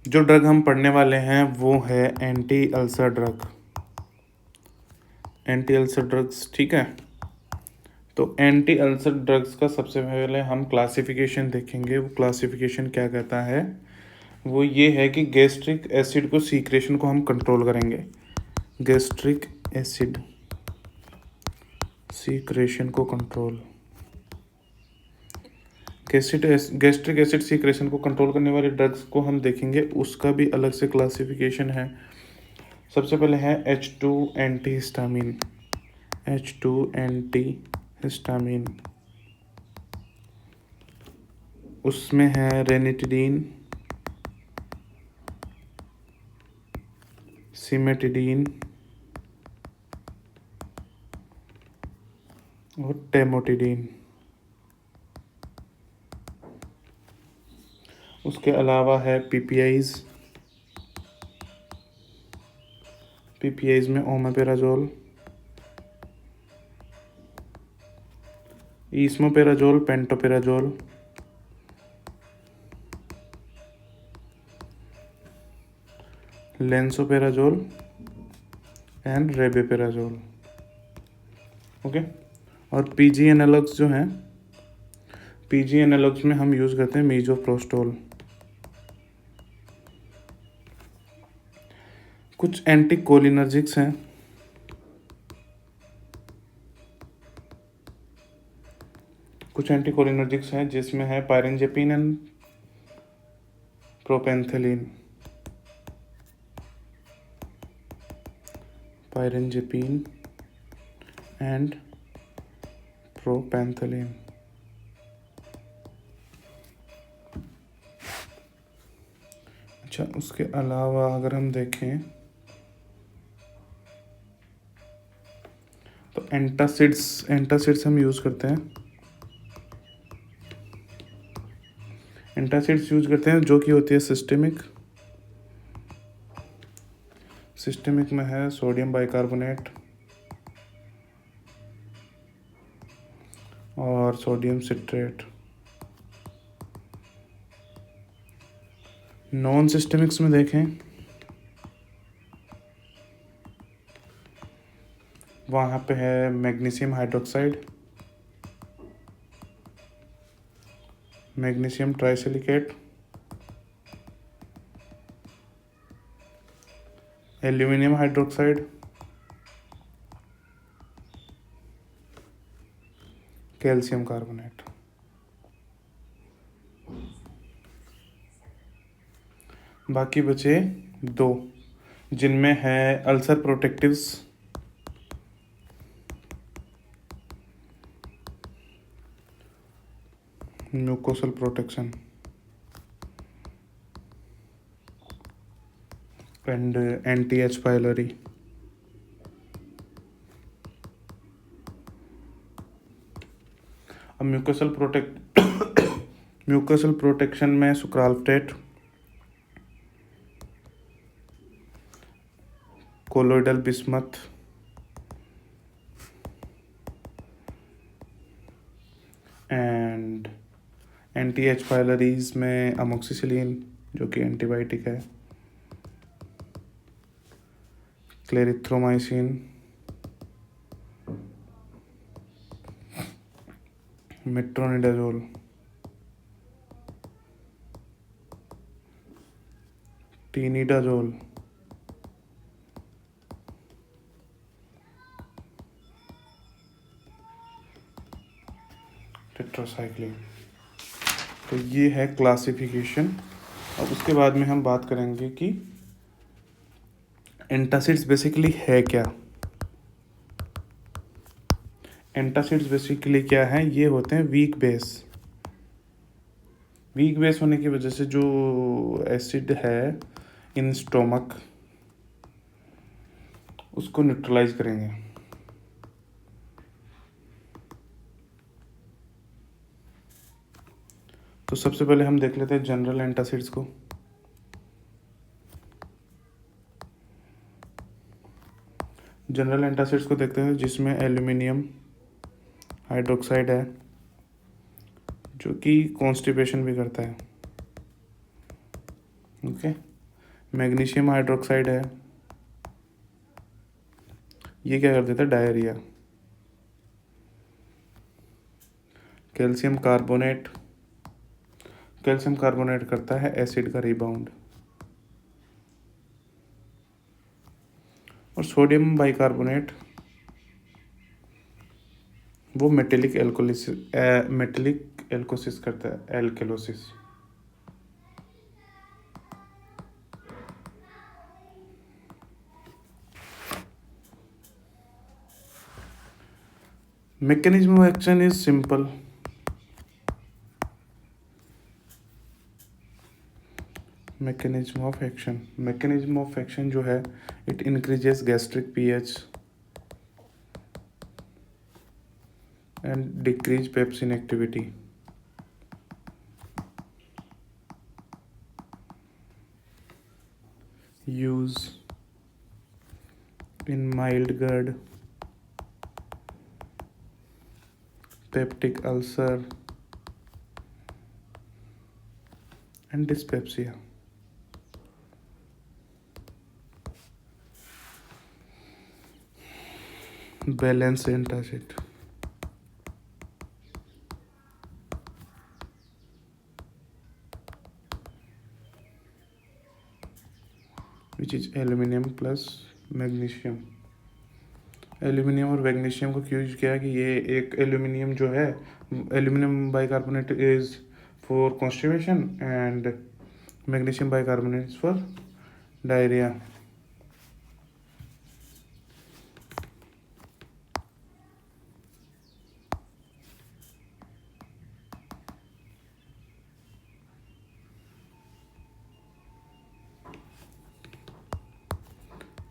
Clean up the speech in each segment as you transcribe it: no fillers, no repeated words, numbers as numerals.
जो ड्रग हम पढ़ने वाले हैं वो है anti ulcer drug, anti ulcer drugs, ठीक है। तो एंटी अल्सर ड्रग्स का सबसे पहले हम क्लासिफिकेशन देखेंगे। वो क्लासिफिकेशन क्या कहता है, वो ये है कि गैस्ट्रिक एसिड को सीक्रेशन को हम कंट्रोल करेंगे, गैस्ट्रिक एसिड सीक्रेशन को कंट्रोल, गैस्ट्रिक एसिड सीक्रेशन को कंट्रोल करने वाले ड्रग्स को हम देखेंगे। उसका भी अलग से क्लासिफिकेशन है। सबसे पहले है H2 एंटीहिस्टामिन, H2 एंटीहिस्टामिन, उसमें है रेनिटिडीन, सिमेटिडीन और टेमोटिडीन। उसके अलावा है पीपीआईज, पीपीआईज में ओमेपेराजोल, ईस्मोपेराजोल, पेंटोपेराजोल, लेंसोपेराजोल एंड रेबेपेराजोल, ओके। और पीजी एनालॉग्स जो हैं, पीजी एनालॉग्स में हम यूज़ करते हैं मीजोप्रोस्टोल। कुछ एंटीकोलिनर्जिक्स हैं, कुछ एंटीकोलिनर्जिक्स हैं जिसमें है पायरेंजेपिन एंड प्रोपेंथेलिन, पायरेंजेपिन एंड प्रोपेंथेलिन। अच्छा, उसके अलावा अगर हम देखें तो एंटासिड्स हम यूज़ करते हैं, एंटासिड्स यूज करते हैं जो कि होती है सिस्टेमिक, सिस्टेमिक में है सोडियम बाइकार्बोनेट और सोडियम सिट्रेट। नॉन सिस्टेमिक्स में देखें वहाँ पे है magnesium hydroxide, magnesium trisilicate, aluminium hydroxide, calcium carbonate. बाकी बचे दो जिनमें है ulcer protectives, mucosal protection and anti H pylori. अब म्यूकोसल प्रोटेक्शन में sucralfate, colloidal bismuth, and anti H pyloris में अमोक्सिसिलिन जो कि एंटीबायोटिक है, क्लेरिथ्रोमाइसिन, मेट्रोनिडाजोल, टीनिडाजोल, टेट्रासाइक्लिन। तो ये है क्लासिफिकेशन। अब उसके बाद में हम बात करेंगे कि एंटासिड्स बेसिकली है क्या। एंटासिड्स बेसिकली क्या है, ये होते हैं वीक बेस। वीक बेस होने की वजह से जो एसिड है इन स्टोमक उसको न्यूट्रलाइज करेंगे। तो सबसे पहले हम देख लेते हैं जनरल एंटासिड्स को। जनरल एंटासिड्स को देखते हैं जिसमें एल्यूमिनियम हाइड्रोक्साइड है जो कि कॉन्स्टिपेशन भी करता है, ओके। मैग्नीशियम हाइड्रोक्साइड है, ये क्या कर देता है, diarrhoea. Calcium carbonate, calcium carbonate करता है एसिड का रिबाउंड। और सोडियम बाइकार्बोनेट वो मेटेलिक एल्कोलिसिस, मेटेलिक एल्कोसिस करता है, alkalosis. mechanism of action is simple. Mechanism of action जो है, it increases gastric pH and decrease pepsin activity. Use in mild GERD, peptic ulcer and dyspepsia. Balance antacid, which is aluminium plus magnesium. Aluminium और magnesium को क्यों use किया कि ये एक aluminium जो है, aluminium bicarbonate is for constipation and magnesium bicarbonate is for diarrhoea.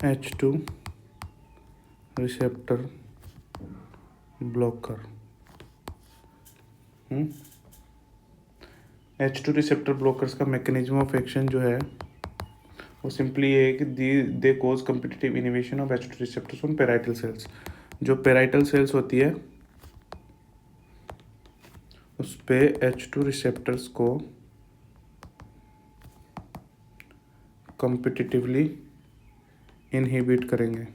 H2 receptor blocker. H2 receptor blockers का मैकेनिज्म ऑफ एक्शन जो है वो सिंपली ये है कि they cause competitive inhibition of H2 receptors on parietal cells. जो parietal cells होती है उस पे H2 रिसेप्टर्स को कम्पिटिटिवली इनहिबिट करेंगे।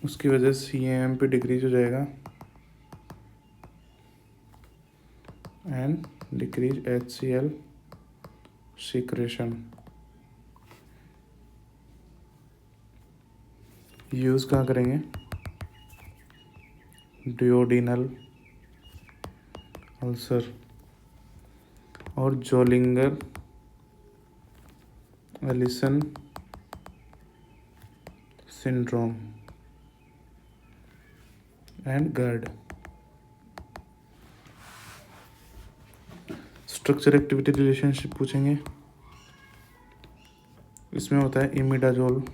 उसकी वजह से CAM पे डिक्रीज हो जाएगा and decrease HCl secretion. Use कहाँ करेंगे, डियोडिनल अल्सर और Zollinger Allison syndrome and GERD। Structure activity relationship पूछेंगे, इसमें होता है imidazole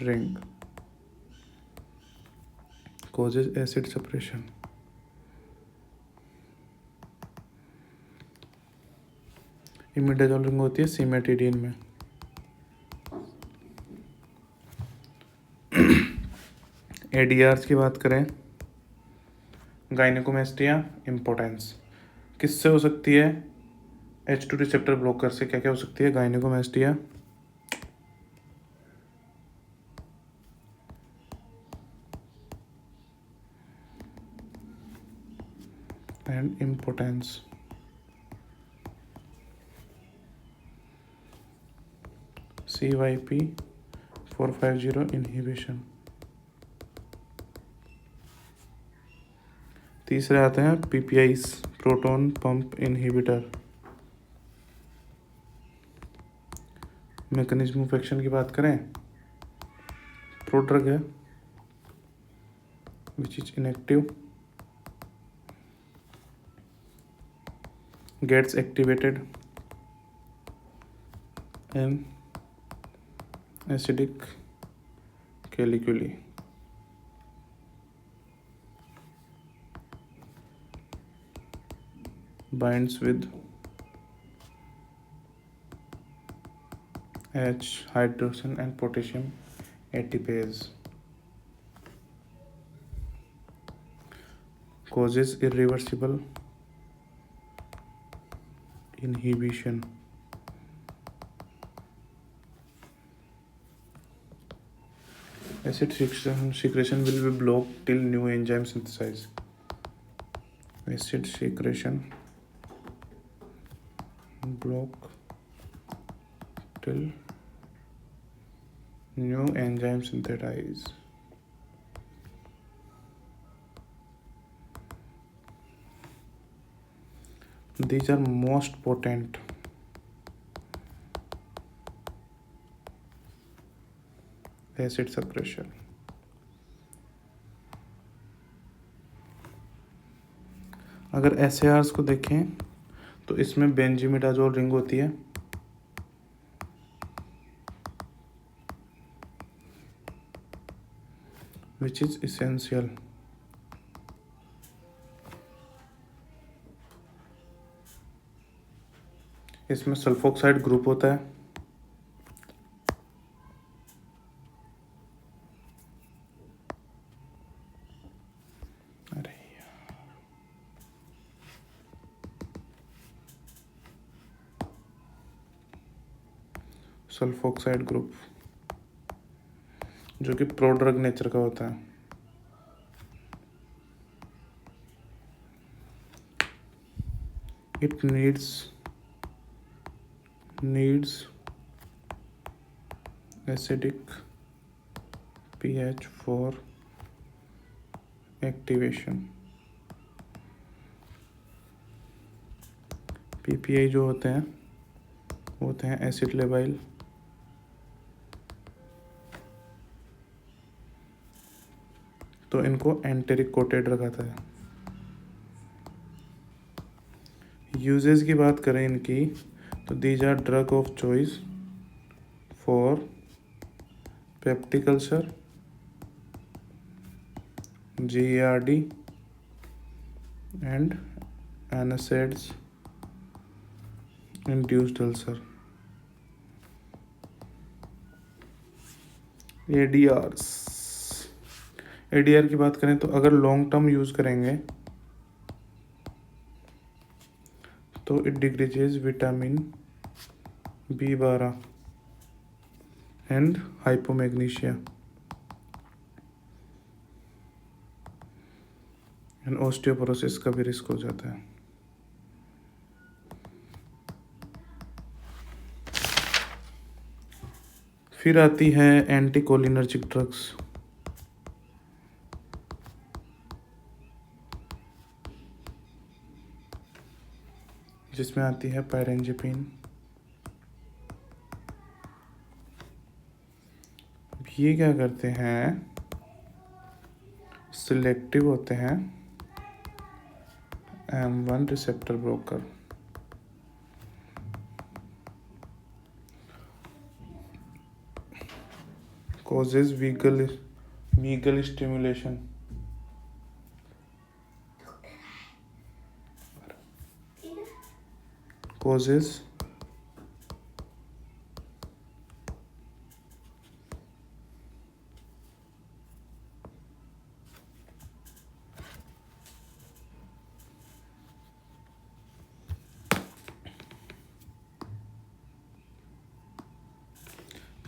ring causes acid separation। Imidazole ring होती है सिमेटिडिन में। ADRs की बात करें, गाइनेकोमेस्टिया, इम्पोर्टेंस, किससे हो सकती है, H2 रिसेप्टर ब्लॉकर से। क्या क्या हो सकती है, gynecomastia, and importance. CYP450 inhibition. तीसरे आते हैं PPIs, proton pump inhibitor. Mechanism of action की बात करें, प्रोड्रग है which is inactive, gets activated in acidic caliculi। binds with H hydrogen and potassium ATPase। causes irreversible inhibition. Acid secretion will be blocked till new enzyme synthesize. Acid secretion block till new enzyme synthesize. These are most potent acid suppression. अगर SARs को देखें तो इसमें बेंजीमिडाजोल ring होती है, which is essential. इसमें sulphoxide group होता है, अरे सल्फोक्साइड ग्रुप जो कि प्रोड्रग नेचर का होता है. It needs acidic pH for activation. PPI जो होते हैं वो होते हैं एसिड लेबाइल, तो इनको एंटेरिक कोटेड रखा है. यूजेस की बात करें इनकी तो these are drug of choice for peptic ulcer, GERD and NSAIDs induced ulcer. ADR की बात करें तो अगर लॉन्ग टर्म यूज़ करेंगे तो it decreases vitamin B12 and hypomagnesia and osteoporosis का भी रिस्क हो जाता है. फिर आती है एंटीकोलिनर्जिक ड्रग्स, जिसमें आती है पायरेंजेपिन. ये क्या करते हैं, सिलेक्टिव होते हैं M1 receptor broker. causes vagal stimulation. Causes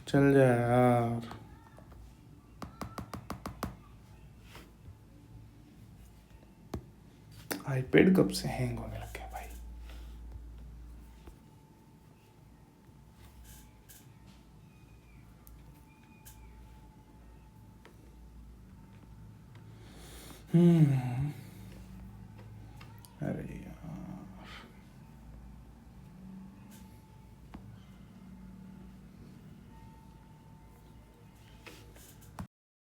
चल जाए यार. आईपैड कब से हैंग होने लग गया भाई.